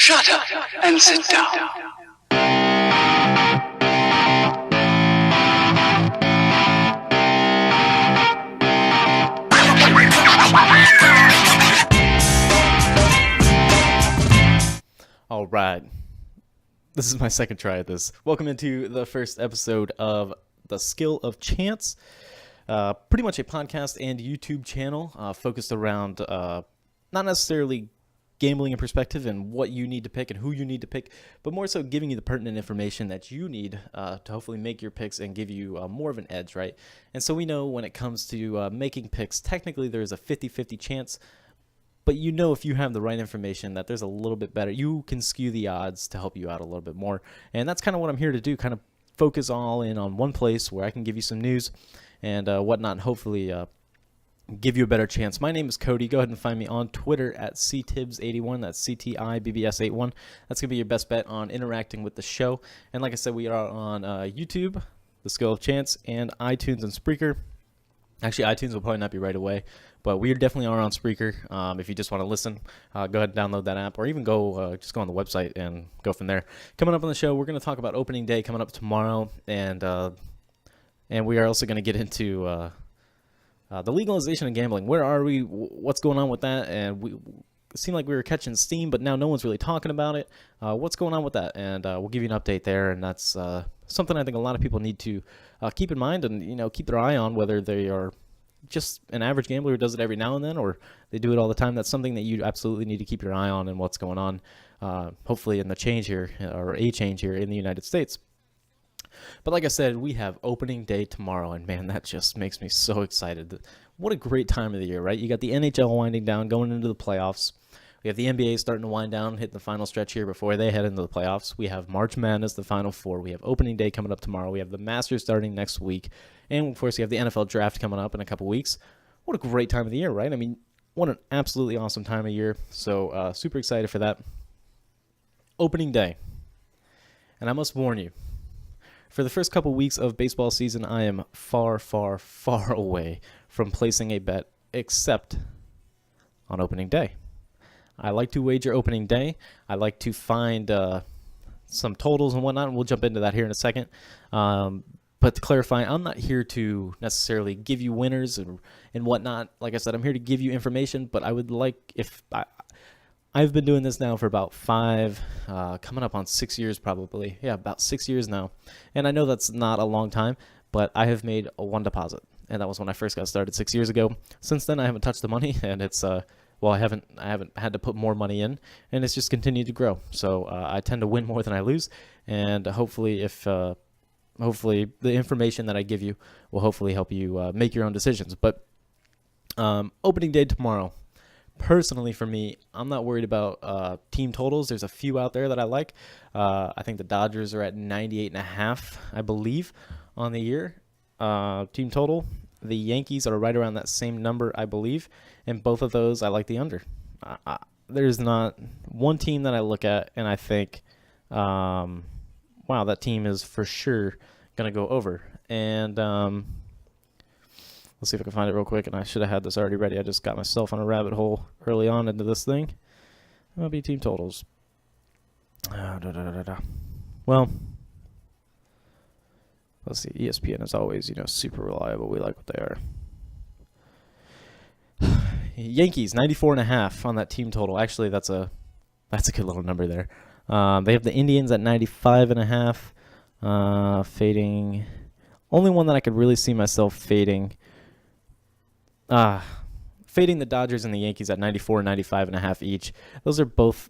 Shut up and sit down. All right. This is my second try at this. Welcome into the first episode of The Skill of Chance. Pretty much a podcast and YouTube channel focused around not necessarily gambling in perspective and what you need to pick and who you need to pick, but more so giving you the pertinent information that you need to hopefully make your picks and give you more of an edge, right? And so we know when it comes to making picks, technically there's a 50-50 chance, but you know if you have the right information that there's a little bit better. You can skew the odds to help you out a little bit more. And that's kind of what I'm here to do, kind of focus all in on one place where I can give you some news and whatnot, and hopefully give you a better chance. My name is Cody. Go ahead and find me on Twitter at CTibbs81. That's CTIBBS81. That's going to be your best bet on interacting with the show. And like I said, we are on YouTube, The Skill of Chance, and iTunes and Spreaker. Actually, iTunes will probably not be right away, but we definitely are on Spreaker. If you just want to listen, go ahead and download that app, or even just go on the website and go from there. Coming up on the show, we're going to talk about opening day coming up tomorrow, and we are also going to get into the legalization of gambling. Where are we? What's going on with that? And it seemed like we were catching steam, but now no one's really talking about it. What's going on with that? And we'll give you an update there, and that's something I think a lot of people need to keep in mind and keep their eye on, whether they are just an average gambler who does it every now and then, or they do it all the time. That's something that you absolutely need to keep your eye on and what's going on, hopefully in the change here, or a change here in the United States. But like I said, we have opening day tomorrow, and man, that just makes me so excited. What a great time of the year, right? You got the NHL winding down, going into the playoffs. We have the NBA starting to wind down, hitting the final stretch here before they head into the playoffs. We have March Madness, the Final Four. We have opening day coming up tomorrow. We have the Masters starting next week. And, of course, we have the NFL Draft coming up in a couple weeks. What a great time of the year, right? I mean, what an absolutely awesome time of year. So, super excited for that. Opening day. And I must warn you, for the first couple weeks of baseball season, I am far, far, far away from placing a bet, except on opening day. I like to wager opening day. I like to find some totals and whatnot, and we'll jump into that here in a second. But to clarify, I'm not here to necessarily give you winners and whatnot. Like I said, I'm here to give you information, but I would like, I've been doing this now for about coming up on 6 years probably. Yeah, about 6 years now. And I know that's not a long time, but I have made one deposit. And that was when I first got started 6 years ago. Since then, I haven't touched the money, and it's, I haven't had to put more money in, and it's just continued to grow. So I tend to win more than I lose, and hopefully hopefully the information that I give you will hopefully help you make your own decisions. But opening day tomorrow. Personally, for me, I'm not worried about team totals. There's a few out there that I like. I think the Dodgers are at 98.5, I believe, on the year team total. The Yankees are right around that same number, I believe, and both of those I like the under. There's not one team that I look at and I think, wow, that team is for sure going to go over. And let's see if I can find it real quick, and I should have had this already ready. I just got myself on a rabbit hole early on into this thing. That'll be team totals. Well, let's see. ESPN is always, super reliable. We like what they are. Yankees, 94.5 on that team total. Actually, that's a good little number there. They have the Indians at 95.5. Fading. Only one that I could really see myself fading. Fading the Dodgers and the Yankees at 94 and 95.5 each. Those are both,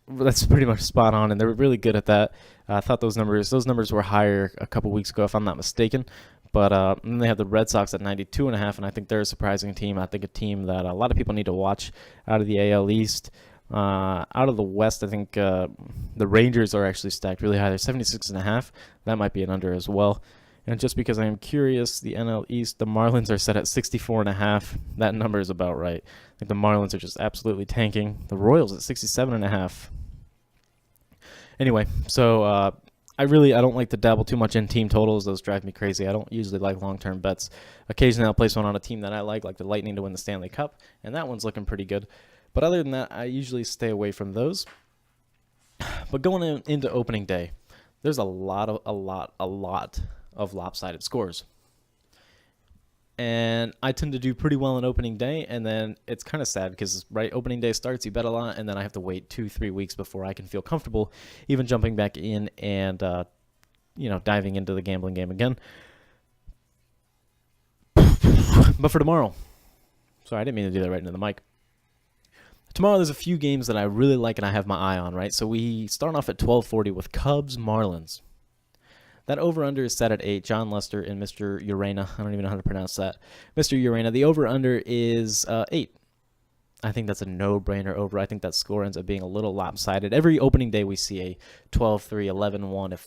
that's pretty much spot on, and they're really good at that. I thought those numbers were higher a couple weeks ago, if I'm not mistaken. But then they have the Red Sox at 92.5, and I think they're a surprising team. I think a team that a lot of people need to watch out of the AL East. Out of the West, I think the Rangers are actually stacked really high. They're 76.5. That might be an under as well. And just because I am curious, the NL East, the Marlins are set at 64.5. That number is about right. I think the Marlins are just absolutely tanking. The Royals at 67.5. Anyway, so I don't like to dabble too much in team totals. Those drive me crazy. I don't usually like long-term bets. Occasionally I'll place one on a team that I like the Lightning to win the Stanley Cup, and that one's looking pretty good. But other than that, I usually stay away from those. But going into opening day, there's a lot of lopsided scores. And I tend to do pretty well on opening day, and then it's kind of sad because opening day starts, you bet a lot, and then I have to wait 2-3 weeks before I can feel comfortable even jumping back in and diving into the gambling game again. But for tomorrow, sorry, I didn't mean to do that right into the mic. Tomorrow there's a few games that I really like and I have my eye on, right? So we start off at 12:40 with Cubs Marlins. That over-under is set at 8. John Lester and Mr. Urena. I don't even know how to pronounce that. Mr. Urena. The over-under is 8. I think that's a no-brainer over. I think that score ends up being a little lopsided. Every opening day we see a 12-3, 11-1, a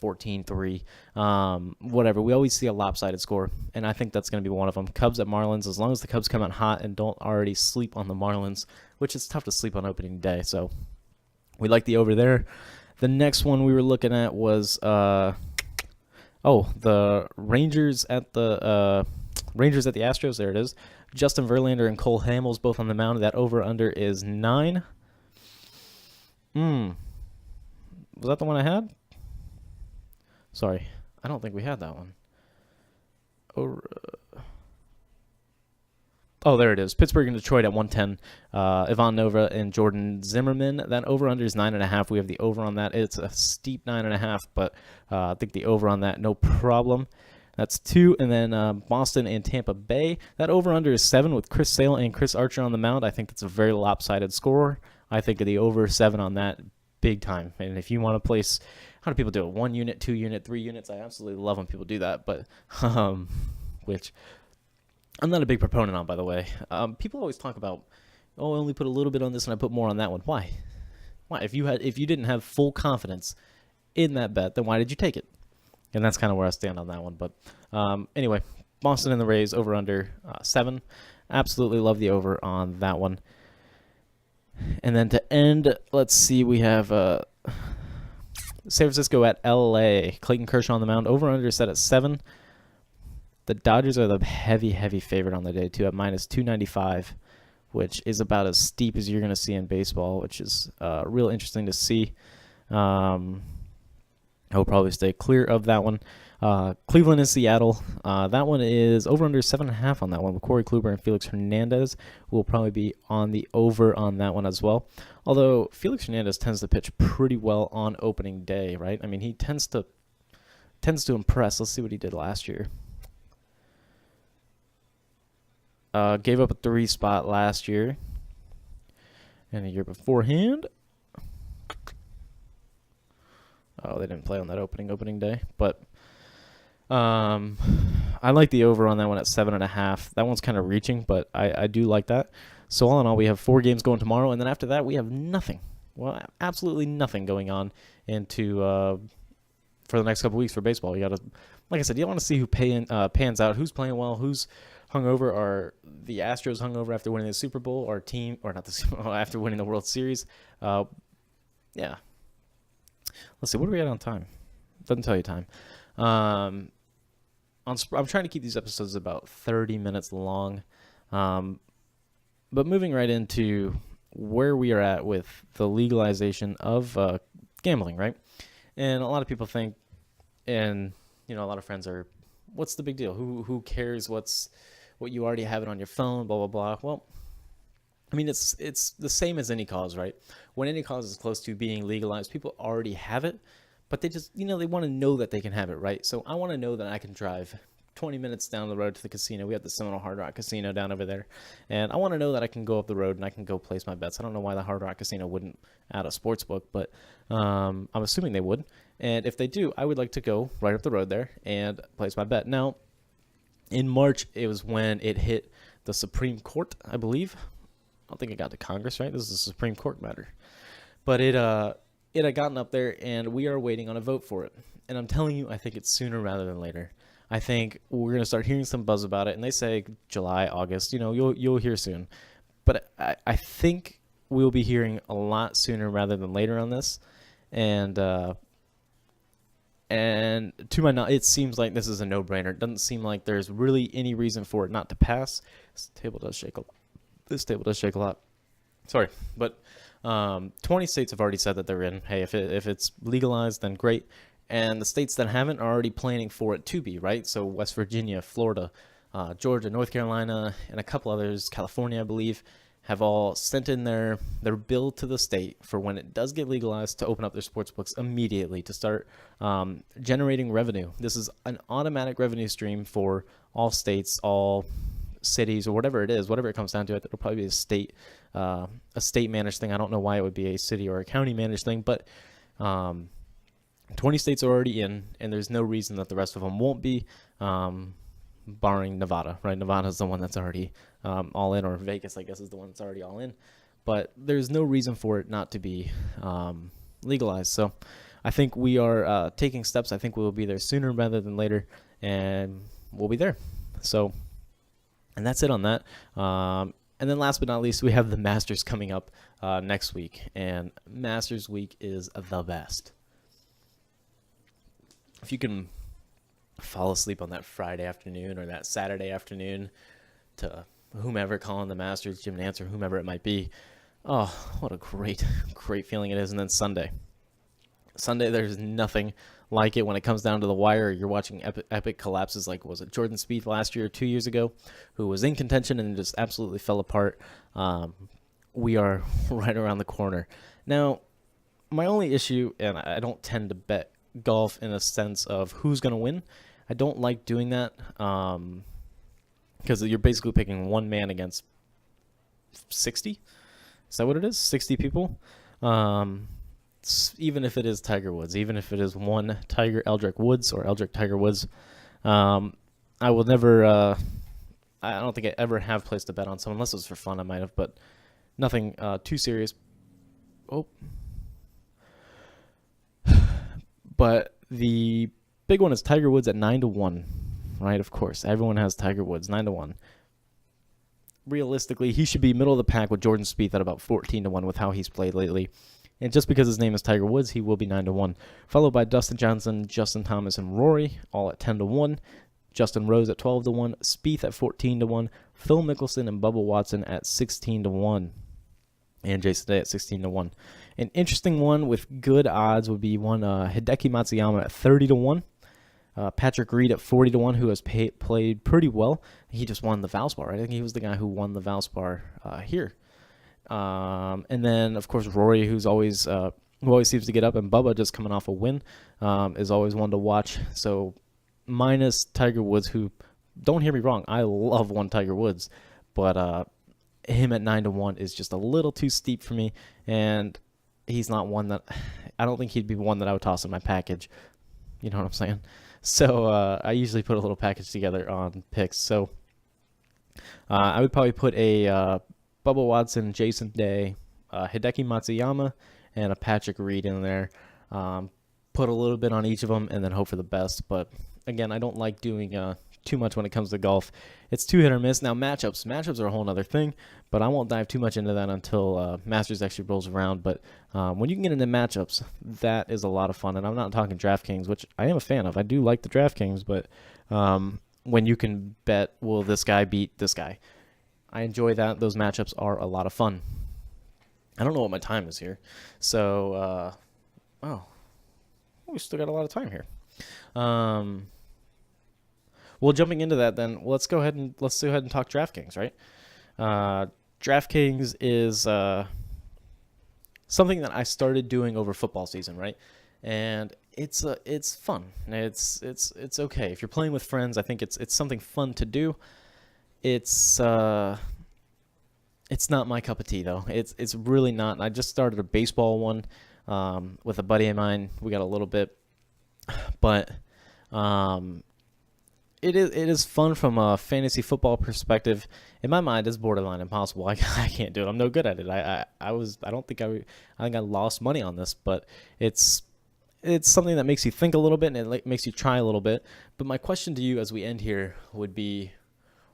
14-3, whatever. We always see a lopsided score, and I think that's going to be one of them. Cubs at Marlins, as long as the Cubs come out hot and don't already sleep on the Marlins, which is tough to sleep on opening day. So we like the over there. The next one we were looking at was the Rangers at the Astros. There it is. Justin Verlander and Cole Hamels both on the mound. That over-under is 9. Was that the one I had? Sorry. I don't think we had that one. There it is. Pittsburgh and Detroit at 110. Ivan Nova and Jordan Zimmerman. That over-under is 9.5. We have the over on that. It's a steep 9.5, but I think the over on that, no problem. That's 2. And then Boston and Tampa Bay. That over-under is 7 with Chris Sale and Chris Archer on the mound. I think that's a very lopsided score. I think the over 7 on that, big time. And if you want to place, how do people do it? 1 unit, 2 unit, 3 units? I absolutely love when people do that. But which I'm not a big proponent on, by the way. People always talk about, I only put a little bit on this and I put more on that one. Why? If you didn't have full confidence in that bet, then why did you take it? And that's kind of where I stand on that one. But anyway, Boston and the Rays over under 7. Absolutely love the over on that one. And then to end, let's see, we have San Francisco at LA. Clayton Kershaw on the mound. Over under set at 7. The Dodgers are the heavy favorite on the day, too, at minus 295, which is about as steep as you're going to see in baseball, which is real interesting to see. I will probably stay clear of that one. Cleveland and Seattle. That one is over under 7.5 on that one. Corey Kluber and Felix Hernandez will probably be on the over on that one as well. Although Felix Hernandez tends to pitch pretty well on opening day, right? I mean, he tends to impress. Let's see what he did last year. Gave up a 3 spot last year. And a year beforehand. Oh, they didn't play on that opening day. But I like the over on that one at 7.5. That one's kind of reaching, but I do like that. So all in all, we have 4 games going tomorrow. And then after that, we have nothing. Well, absolutely nothing going on into for the next couple weeks for baseball. You got to, like I said, you want to see who pans out, who's playing well, who's hungover. Are the Astros hungover after winning the Super Bowl, or not the Super Bowl, after winning the World Series? Yeah. Let's see, what do we got on time? Doesn't tell you time. I'm trying to keep these episodes about 30 minutes long. But moving right into where we are at with the legalization of gambling, right? And a lot of people think, and a lot of friends are, what's the big deal? Who cares what you already have it on your phone, blah, blah, blah. Well, I mean, it's the same as any cause, right? When any cause is close to being legalized, people already have it, but they just, they want to know that they can have it, right? So I want to know that I can drive 20 minutes down the road to the casino. We have the Seminole Hard Rock Casino down over there. And I want to know that I can go up the road and I can go place my bets. I don't know why the Hard Rock Casino wouldn't add a sports book, but I'm assuming they would. And if they do, I would like to go right up the road there and place my bet. Now, in March, it was when it hit the Supreme Court, I believe. I don't think it got to Congress, right? This is a Supreme Court matter. But it had gotten up there, and we are waiting on a vote for it. And I'm telling you, I think it's sooner rather than later. I think we're going to start hearing some buzz about it, and they say July, August, you'll hear soon. But I think we'll be hearing a lot sooner rather than later on this. And to my knowledge, it seems like this is a no-brainer. It doesn't seem like there's really any reason for it not to pass. This table does shake a lot. Sorry, but 20 states have already said that they're in. Hey, if it's legalized, then great. And the states that haven't are already planning for it to be, right? So West Virginia, Florida, Georgia, North Carolina, and a couple others, California, I believe, have all sent in their bill to the state for when it does get legalized to open up their sports books immediately to start generating revenue. This is an automatic revenue stream for all states, all cities, or whatever it is, whatever it comes down to. It'll probably be a state managed thing. I don't know why it would be a city or a county managed thing, but 20 states are already in, and there's no reason that the rest of them won't be, barring Nevada, right? Nevada's the one that's already all in, or Vegas, I guess, is the one that's already all in. But there's no reason for it not to be legalized. So I think we are taking steps. I think we'll be there sooner rather than later, and we'll be there. So, and that's it on that. And then last but not least, we have the Masters coming up next week, and Masters week is the best. If you can fall asleep on that Friday afternoon or that Saturday afternoon to whomever calling the Masters, Jim Nantz or whomever it might be, oh, what a great feeling it is. And then Sunday, there's nothing like it when it comes down to the wire. You're watching epic collapses like, was it Jordan Spieth last year or 2 years ago, who was in contention and just absolutely fell apart. We are right around the corner. Now, my only issue, and I don't tend to bet golf in a sense of who's going to win. I don't like doing that because you're basically picking one man against 60. Is that what it is? 60 people? Even if it is Tiger Woods, even if it is one Tiger Eldrick Woods or Eldrick Tiger Woods, I will never, I don't think I ever have placed a bet on someone, unless it was for fun, I might have, but nothing too serious. Oh. But the big one is Tiger Woods at 9-1, right? Of course, everyone has Tiger Woods 9-1. Realistically, he should be middle of the pack with Jordan Spieth at about 14-1 with how he's played lately. And just because his name is Tiger Woods, he will be 9-1. Followed by Dustin Johnson, Justin Thomas, and Rory, all at 10-1. Justin Rose at 12-1. Spieth at 14-1. Phil Mickelson and Bubba Watson at 16-1. And Jason Day at 16-1. An interesting one with good odds would be one Hideki Matsuyama at 30-1. Patrick Reed at 40-1, who has played pretty well. He just won the Valspar, right? I think he was the guy who won the Valspar here. And then, of course, Rory, who always seems to get up, and Bubba, just coming off a win, is always one to watch. So minus Tiger Woods, who, don't hear me wrong, I love one Tiger Woods, but him at 9-1 is just a little too steep for me, and he's not one that, I don't think he'd be one that I would toss in my package. You know what I'm saying? So I usually put a little package together on picks. So I would probably put a Bubba Watson, Jason Day, Hideki Matsuyama, and a Patrick Reed in there. Put a little bit on each of them and then hope for the best. But again, I don't like doing too much when it comes to golf. It's too hit or miss. Now matchups are a whole other thing, but I won't dive too much into that until Masters actually rolls around. But when you can get into matchups, that is a lot of fun. And I'm not talking DraftKings, which I am a fan of. I do like the DraftKings, but when you can bet, will this guy beat this guy? I enjoy that. Those matchups are a lot of fun. I don't know what my time is here. So, we still got a lot of time here. Well, jumping into that, then let's go ahead and talk DraftKings, right? DraftKings is something that I started doing over football season, right? And it's fun. It's okay if you're playing with friends. I think it's something fun to do. It's not my cup of tea though. It's really not. I just started a baseball one with a buddy of mine. We got a little bit, but it is fun from a fantasy football perspective. In my mind, it's borderline impossible. I can't do it. I'm no good at it. I think I lost money on this, but it's something that makes you think a little bit and it makes you try a little bit. But my question to you as we end here would be,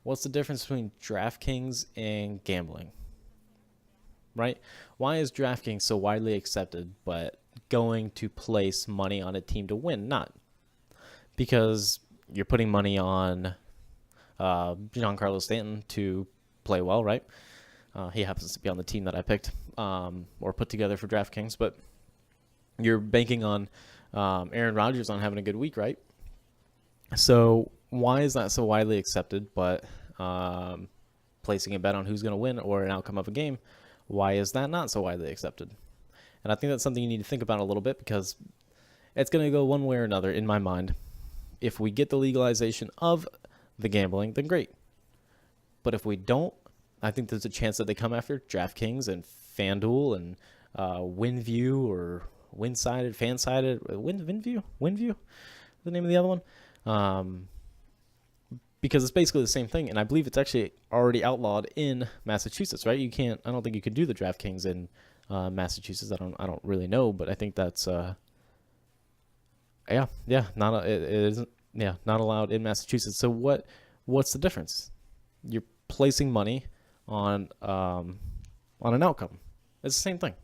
what's the difference between DraftKings and gambling? Right? Why is DraftKings so widely accepted, but going to place money on a team to win not? Because you're putting money on Giancarlo Stanton to play well, right? He happens to be on the team that I picked or put together for DraftKings. But you're banking on Aaron Rodgers on having a good week, right? So why is that so widely accepted? But placing a bet on who's going to win or an outcome of a game, why is that not so widely accepted? And I think that's something you need to think about a little bit, because it's going to go one way or another in my mind. If we get the legalization of the gambling, then great. But if we don't, I think there's a chance that they come after DraftKings and FanDuel and WinView or Winsided, Fansided, WinView, the name of the other one. Because it's basically the same thing, and I believe it's actually already outlawed in Massachusetts, right? I don't think you can do the DraftKings in Massachusetts. I don't really know, but I think that's not allowed in Massachusetts. So what's the difference? You're placing money on an outcome. It's the same thing.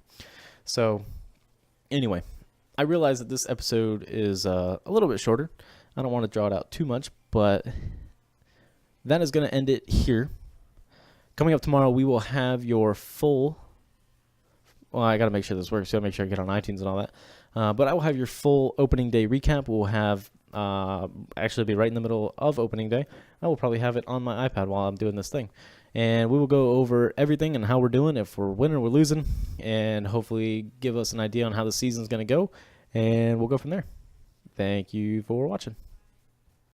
So anyway, I realize that this episode is a little bit shorter. I don't want to draw it out too much, but that is going to end it here. Coming up tomorrow, we will have your full... Well, I got to make sure this works. So I got to make sure I get on iTunes and all that. But I will have your full opening day recap. We'll have... actually be right in the middle of opening day. I will probably have it on my iPad while I'm doing this thing. And we will go over everything and how we're doing, if we're winning or we're losing, and hopefully give us an idea on how the season's going to go. And we'll go from there. Thank you for watching.